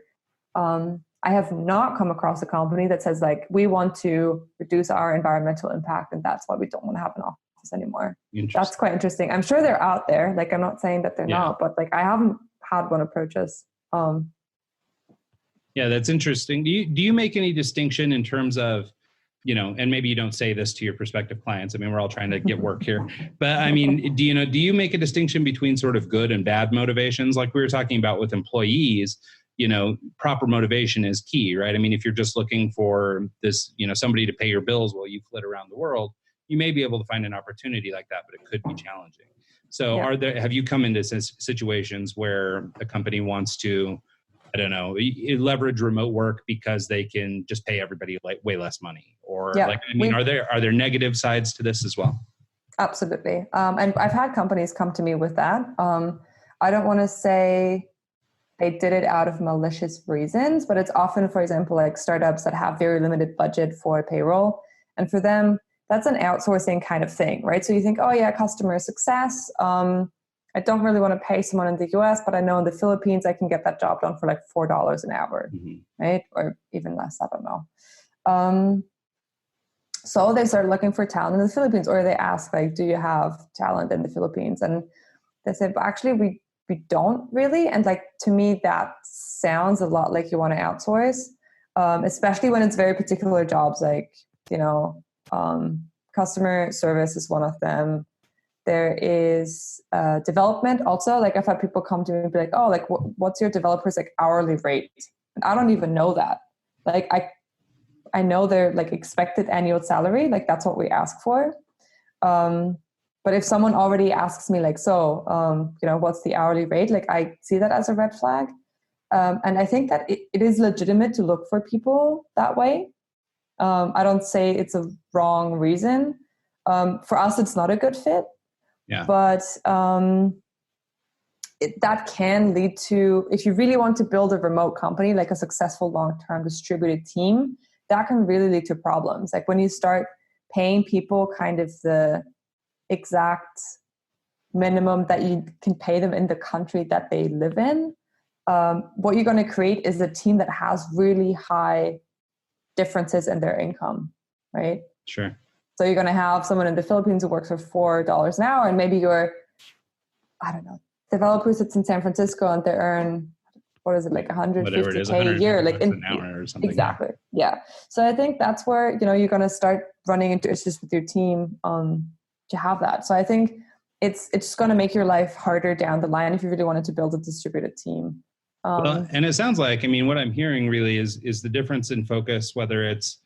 I have not come across a company that says like, we want to reduce our environmental impact and that's why we don't want to have an office anymore. That's quite interesting. I'm sure they're out there. Like, I'm not saying that they're not, but like, I haven't had one approach us. Yeah, that's interesting. Do you make any distinction in terms of, and maybe you don't say this to your prospective clients. I mean, we're all trying to get work here, but I mean, do you make a distinction between sort of good and bad motivations? Like we were talking about with employees, proper motivation is key, right? I mean, if you're just looking for this, somebody to pay your bills while you flit around the world, you may be able to find an opportunity like that, but it could be challenging. So have you come into situations where a company wants to, I don't know, leverage remote work because they can just pay everybody like way less money? Or are there negative sides to this as well? Absolutely. And I've had companies come to me with that. I don't want to say they did it out of malicious reasons, but it's often, for example, like startups that have very limited budget for payroll. And for them, that's an outsourcing kind of thing, right? So you think, oh yeah, customer success. I don't really want to pay someone in the US, but I know in the Philippines, I can get that job done for like $4 an hour, right? Or even less, I don't know. So they start looking for talent in the Philippines, or they ask like, do you have talent in the Philippines? And they say, but actually we don't really. And like, to me, that sounds a lot like you want to outsource, especially when it's very particular jobs, like, customer service is one of them. There is development also. Like I've had people come to me and be like, oh, like what's your developer's like hourly rate? And I don't even know that. Like I know their like expected annual salary, like that's what we ask for. But if someone already asks me like, so, what's the hourly rate? Like I see that as a red flag. And I think that it is legitimate to look for people that way. I don't say it's a wrong reason. For us, it's not a good fit. Yeah. But that can lead to, if you really want to build a remote company, like a successful long-term distributed team, that can really lead to problems. Like when you start paying people kind of the exact minimum that you can pay them in the country that they live in, what you're going to create is a team that has really high differences in their income, right? Sure. So you're going to have someone in the Philippines who works for $4 an hour, and maybe your, I don't know, developer sits in San Francisco and they earn, what is it, like $150K a year, like an hour or something. Exactly. Yeah. So I think that's where, you're going to start running into issues with your team to have that. So I think it's just going to make your life harder down the line if you really wanted to build a distributed team. Well, and it sounds like, I mean, what I'm hearing really is the difference in focus, whether it's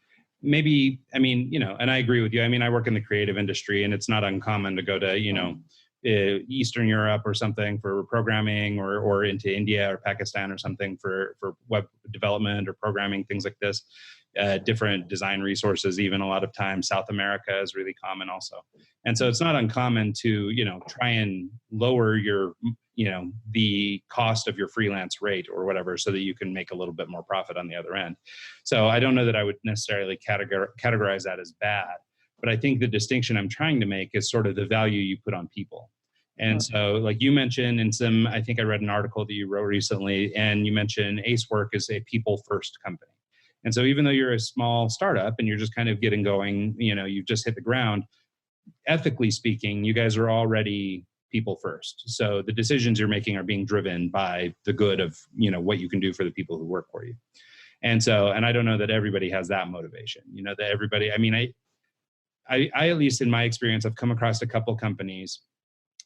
maybe, I mean, and I agree with you. I mean, I work in the creative industry and it's not uncommon to go to, Eastern Europe or something for programming or into India or Pakistan or something for web development or programming, things like this. Different design resources, even a lot of times. South America is really common also. And so it's not uncommon to, try and lower your, the cost of your freelance rate or whatever, so that you can make a little bit more profit on the other end. So I don't know that I would necessarily categorize that as bad, but I think the distinction I'm trying to make is sort of the value you put on people. And so like you mentioned in some, I think I read an article that you wrote recently, and you mentioned Acework is a people first company. And so even though you're a small startup and you're just kind of getting going, you've just hit the ground, ethically speaking, you guys are already people first. So the decisions you're making are being driven by the good of, what you can do for the people who work for you. And so, and I don't know that everybody has that motivation, that everybody, I mean, I at least in my experience, I've come across a couple companies,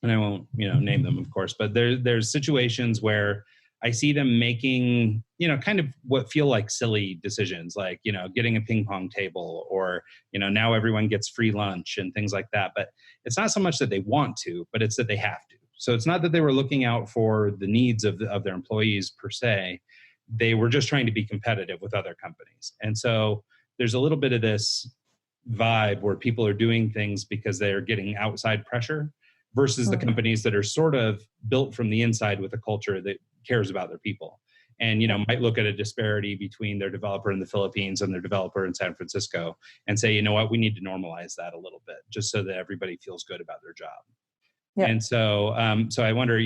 and I won't, name them, of course, but there's situations where I see them making, kind of what feel like silly decisions, like, getting a ping pong table, or, now everyone gets free lunch and things like that. But it's not so much that they want to, but it's that they have to. So it's not that they were looking out for the needs of their employees per se. They were just trying to be competitive with other companies. And so there's a little bit of this vibe where people are doing things because they're getting outside pressure versus the companies that are sort of built from the inside with a culture that cares about their people. And, might look at a disparity between their developer in the Philippines and their developer in San Francisco and say, you know what, we need to normalize that a little bit just so that everybody feels good about their job. Yeah. And so, so I wonder,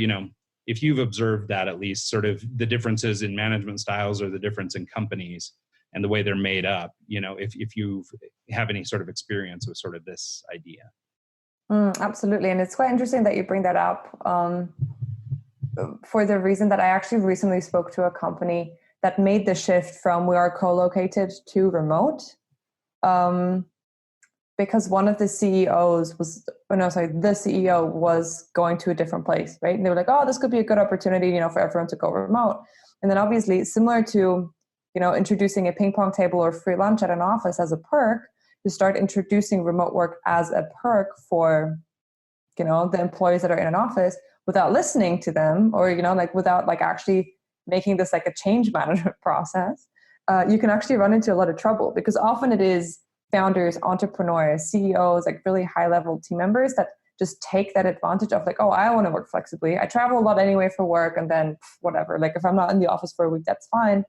if you've observed that, at least sort of the differences in management styles or the difference in companies and the way they're made up, if you have any sort of experience with sort of this idea. Absolutely. And it's quite interesting that you bring that up, for the reason that I actually recently spoke to a company that made the shift from we are co-located to remote. Because one of the CEOs the CEO was going to a different place, right? And they were like, oh, this could be a good opportunity, for everyone to go remote. And then obviously, similar to, introducing a ping pong table or free lunch at an office as a perk, you start introducing remote work as a perk for, the employees that are in an office without listening to them, or, without actually making this a change management process. You can actually run into a lot of trouble, because often it is founders, entrepreneurs, CEOs, really high-level team members that just take that advantage of oh, I want to work flexibly. I travel a lot anyway for work, and then whatever. If I'm not in the office for a week, that's fine.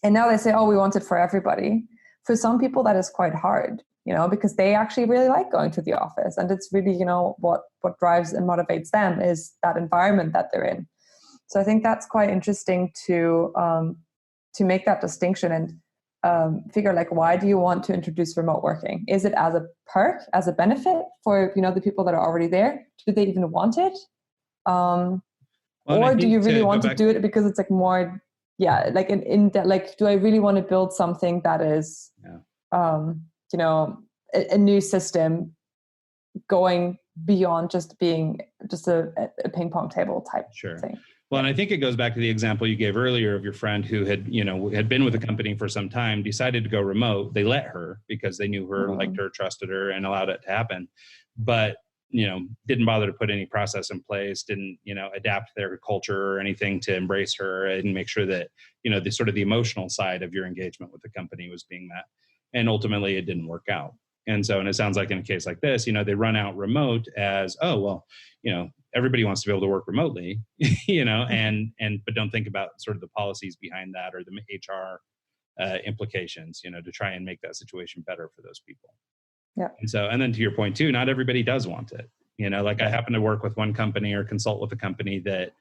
And now they say, oh, we want it for everybody. For some people, that is quite hard, because they actually really like going to the office. And it's really, what drives and motivates them is that environment that they're in. So I think that's quite interesting to make that distinction and figure why do you want to introduce remote working? Is it as a perk, as a benefit for the people that are already there? Do they even want it? Or do you really want to do it because it's more, do I really want to build something that is, a new system going beyond just being just a ping pong table type thing? Well, and I think it goes back to the example you gave earlier of your friend who had been with the company for some time, decided to go remote. They let her because they knew her, liked her, trusted her, and allowed it to happen. But, didn't bother to put any process in place, didn't, adapt their culture or anything to embrace her and make sure that, the sort of the emotional side of your engagement with the company was being met. And ultimately it didn't work out. And so, and it sounds like in a case like this, they run out remote as, oh, well, everybody wants to be able to work remotely, but don't think about sort of the policies behind that or the HR implications, to try and make that situation better for those people. Yeah. And so, and then to your point too, not everybody does want it. I happen to work with one company or consult with a company that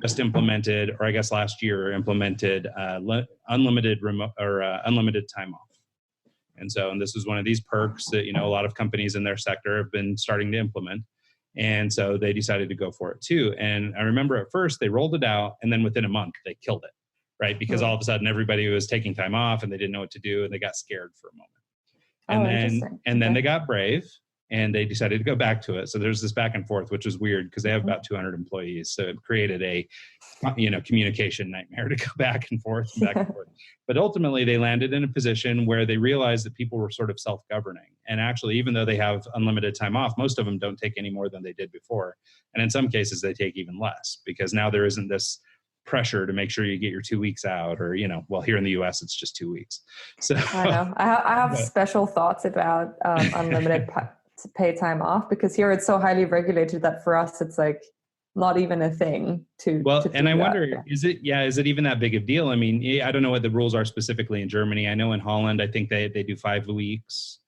just implemented, or I guess last year implemented unlimited remote or unlimited time off. And so, and this is one of these perks that, a lot of companies in their sector have been starting to implement. And so they decided to go for it too. And I remember at first they rolled it out, and then within a month they killed it, right? Because all of a sudden everybody was taking time off and they didn't know what to do, and they got scared for a moment. And then they got brave and they decided to go back to it. So there's this back and forth, which is weird because they have about 200 employees. So it created a, communication nightmare to go back and forth. But ultimately they landed in a position where they realized that people were sort of self-governing. And actually, even though they have unlimited time off, most of them don't take any more than they did before. And in some cases they take even less, because now there isn't this pressure to make sure you get your 2 weeks out, or, well, here in the US, it's just 2 weeks. So I know I have special thoughts about unlimited pay time off, because here it's so highly regulated that for us, it's not even a thing to. Well, to and I wonder, is it even that big of a deal? I mean, I don't know what the rules are specifically in Germany. I know in Holland, I think they do 5 weeks.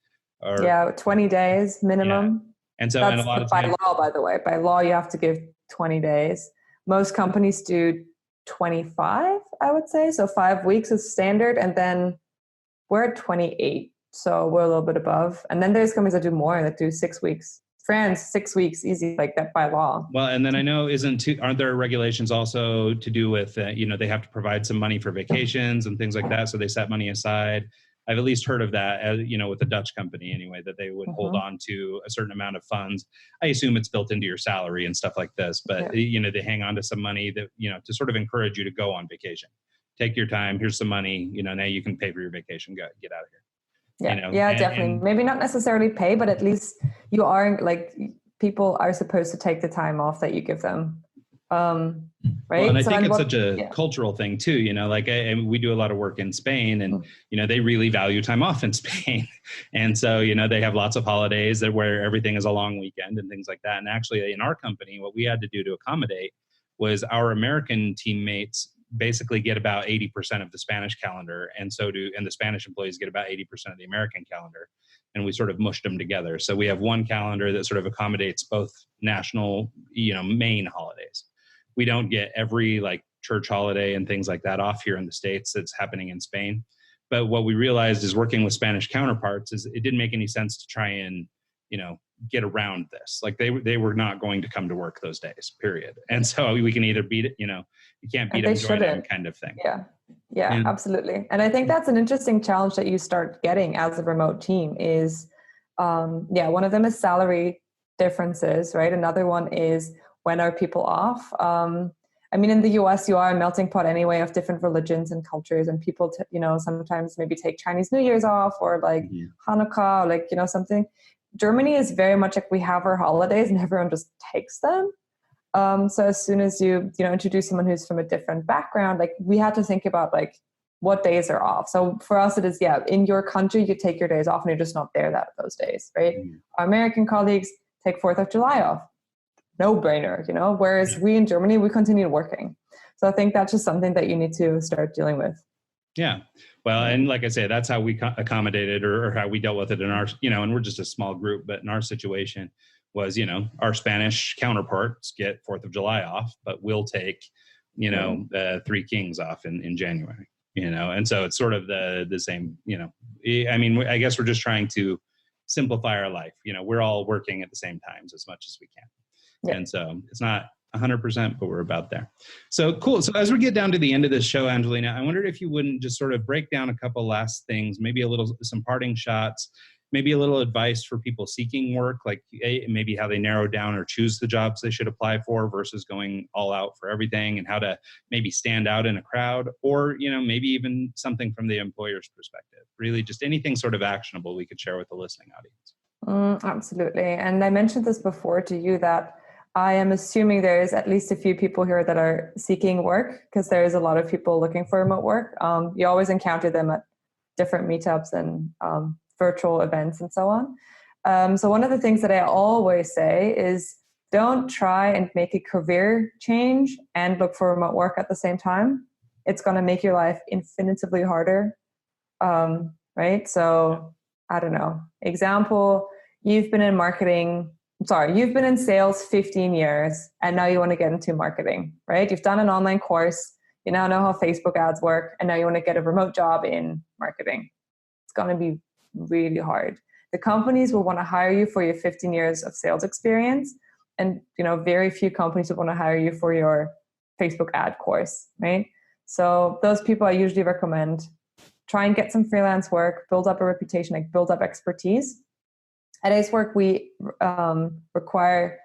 20 days minimum. Yeah. And so, that's and a lot of by law, by the way, by law, you have to give 20 days. Most companies do 25, I would say. So 5 weeks is standard. And then we're at 28. So we're a little bit above. And then there's companies that do more, that do 6 weeks. France, 6 weeks, easy, like that by law. Well, and then I know aren't there regulations also to do with, they have to provide some money for vacations and things like that. So they set money aside. I've at least heard of that, with a Dutch company anyway, that they would hold on to a certain amount of funds. I assume it's built into your salary and stuff like this, but they hang on to some money that, to sort of encourage you to go on vacation. Take your time. Here's some money, now you can pay for your vacation. Get out of here. Yeah, definitely. Maybe not necessarily pay, but at least you are people are supposed to take the time off that you give them. Right. Well, and I think it's such a cultural thing too, and we do a lot of work in Spain, and, they really value time off in Spain. And so, they have lots of holidays where everything is a long weekend and things like that. And actually in our company, what we had to do to accommodate was our American teammates basically get about 80% of the Spanish calendar. And the Spanish employees get about 80% of the American calendar. and we sort of mushed them together. So we have one calendar that sort of accommodates both national, main holidays. We don't get every like church holiday and things like that off here in the States. That's happening in Spain. But what we realized is working with Spanish counterparts is it didn't make any sense to try and, get around this. Like they were not going to come to work those days, period. And so we can either beat it, you can't beat them, join them kind of thing. Yeah, absolutely. And I think that's an interesting challenge that you start getting as a remote team is, one of them is salary differences, right? Another one is when are people off? In the US, you are a melting pot anyway of different religions and cultures, and people, sometimes maybe take Chinese New Year's off or like Hanukkah, or something. Germany is very much like we have our holidays and everyone just takes them. So as soon as you introduce someone who's from a different background, like we had to think about like what days are off. So for us, it is, in your country, you take your days off and you're just not there those days, right? Our American colleagues take 4th of July off. No brainer, whereas we in Germany, we continue working. So I think that's just something that you need to start dealing with. Yeah. Well, and like I say, that's how we accommodated or how we dealt with it in our, and we're just a small group, but in our situation was, our Spanish counterparts get 4th of July off, but we'll take, Three Kings off in January, and so it's sort of the same, I guess we're just trying to simplify our life. We're all working at the same times as much as we can. Yeah. And so it's not 100%, but we're about there. So cool. So as we get down to the end of this show, Angelina, I wondered if you wouldn't just sort of break down a couple last things, maybe some parting shots, maybe a little advice for people seeking work, like maybe how they narrow down or choose the jobs they should apply for versus going all out for everything, and how to maybe stand out in a crowd, or, maybe even something from the employer's perspective. Really just anything sort of actionable we could share with the listening audience. Absolutely. And I mentioned this before to you that I am assuming there is at least a few people here that are seeking work, because there is a lot of people looking for remote work. You always encounter them at different meetups and virtual events and so on. So one of the things that I always say is don't try and make a career change and look for remote work at the same time. It's going to make your life infinitely harder. Right? So I don't know. Example, you've been in sales 15 years and now you want to get into marketing, right? You've done an online course. You now know how Facebook ads work, and now you want to get a remote job in marketing. It's going to be really hard. The companies will want to hire you for your 15 years of sales experience, and very few companies will want to hire you for your Facebook ad course, right? So those people I usually recommend try and get some freelance work, build up a reputation, like build up expertise. At Acework, we require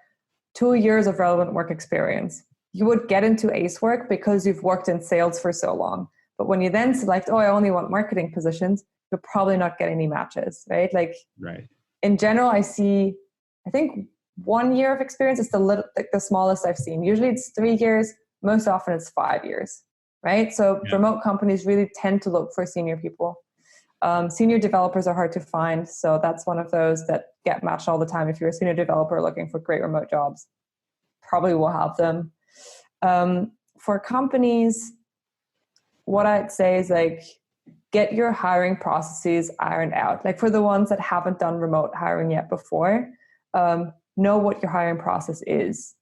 2 years of relevant work experience. You would get into Acework because you've worked in sales for so long. But when you then select, I only want marketing positions, you'll probably not get any matches, right? Right. In general, I think 1 year of experience is the smallest I've seen. Usually it's 3 years. Most often it's 5 years, right? So remote companies really tend to look for senior people. Senior developers are hard to find. So that's one of those that get matched all the time. If you're a senior developer looking for great remote jobs, probably will have them. For companies, what I'd say is get your hiring processes ironed out. For the ones that haven't done remote hiring yet before, know what your hiring process is.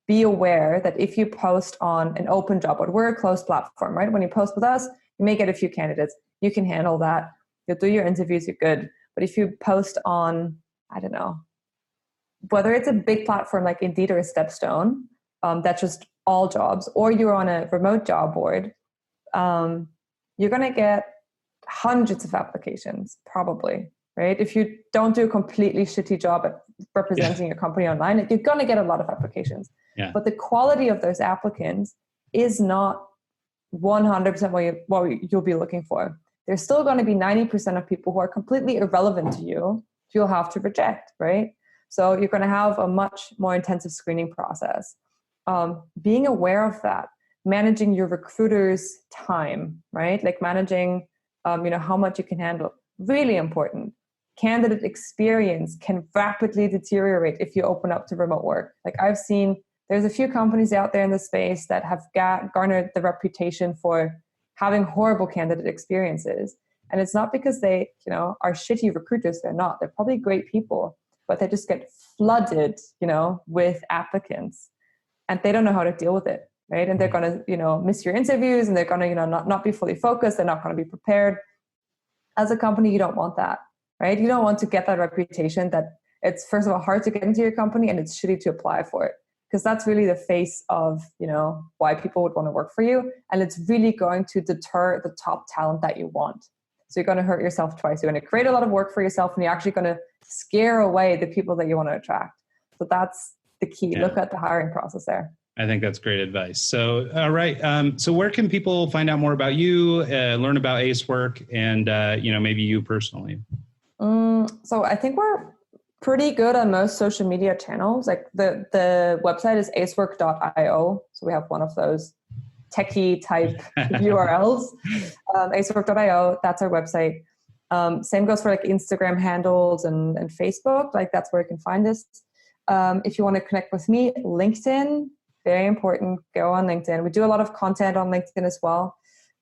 Be aware that if you post on an open job board, we're a closed platform, right? When you post with us, you may get a few candidates. You can handle that. You'll do your interviews, you're good. But if you post on, I don't know, whether it's a big platform like Indeed or a Stepstone, that's just all jobs, or you're on a remote job board, you're going to get hundreds of applications, probably, right? If you don't do a completely shitty job at representing your company online, you're going to get a lot of applications. Yeah. But the quality of those applicants is not 100% what you'll be looking for. There's still going to be 90% of people who are completely irrelevant to you, you'll have to reject, right? So you're going to have a much more intensive screening process. Being aware of that, managing your recruiter's time, right? Managing, how much you can handle, really important. Candidate experience can rapidly deteriorate if you open up to remote work. I've seen, there's a few companies out there in the space that have garnered the reputation for having horrible candidate experiences. And it's not because they, are shitty recruiters. They're not. They're probably great people, but they just get flooded, with applicants, and they don't know how to deal with it, right? And they're going to, miss your interviews, and they're going to, not be fully focused. They're not going to be prepared. As a company, you don't want that, right? You don't want to get that reputation that it's, first of all, hard to get into your company, and it's shitty to apply for it. Because that's really the face of, why people would want to work for you. And it's really going to deter the top talent that you want. So you're going to hurt yourself twice. You're going to create a lot of work for yourself, and you're actually going to scare away the people that you want to attract. So that's the key. Yeah. Look at the hiring process there. I think that's great advice. So, all right. So where can people find out more about you, learn about Acework, and, maybe you personally? So I think we're pretty good on most social media channels. Like the website is acework.io. So we have one of those techie type URLs. Acework.io, that's our website. Same goes for like Instagram handles and Facebook. Like that's where you can find us. If you want to connect with me, LinkedIn, very important. Go on LinkedIn. We do a lot of content on LinkedIn as well,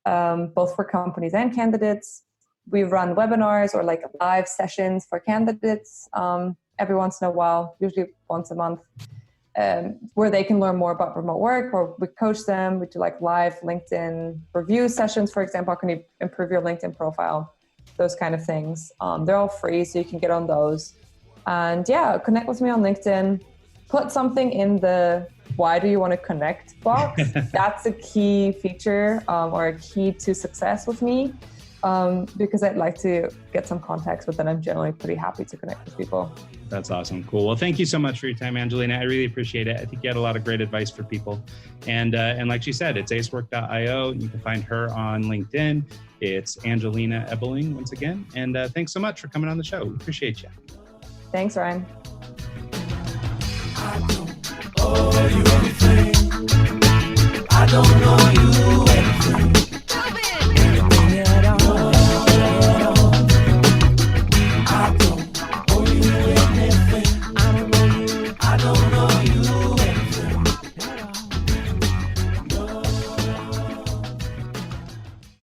both for companies and candidates. We run webinars or like live sessions for candidates every once in a while, usually once a month, where they can learn more about remote work, or we coach them. We do like live LinkedIn review sessions, for example. How can you improve your LinkedIn profile? Those kind of things. They're all free, so you can get on those. And yeah, connect with me on LinkedIn. Put something in the why do you want to connect box. That's a key feature or a key to success with me. Because I'd like to get some context, but then I'm generally pretty happy to connect with people. That's awesome. Cool. Well, thank you so much for your time, Angelina. I really appreciate it. I think you had a lot of great advice for people. And like she said, it's acework.io. You can find her on LinkedIn. It's Angelina Ebeling once again. And thanks so much for coming on the show. We appreciate you. Thanks, Ryan. I don't owe you anything.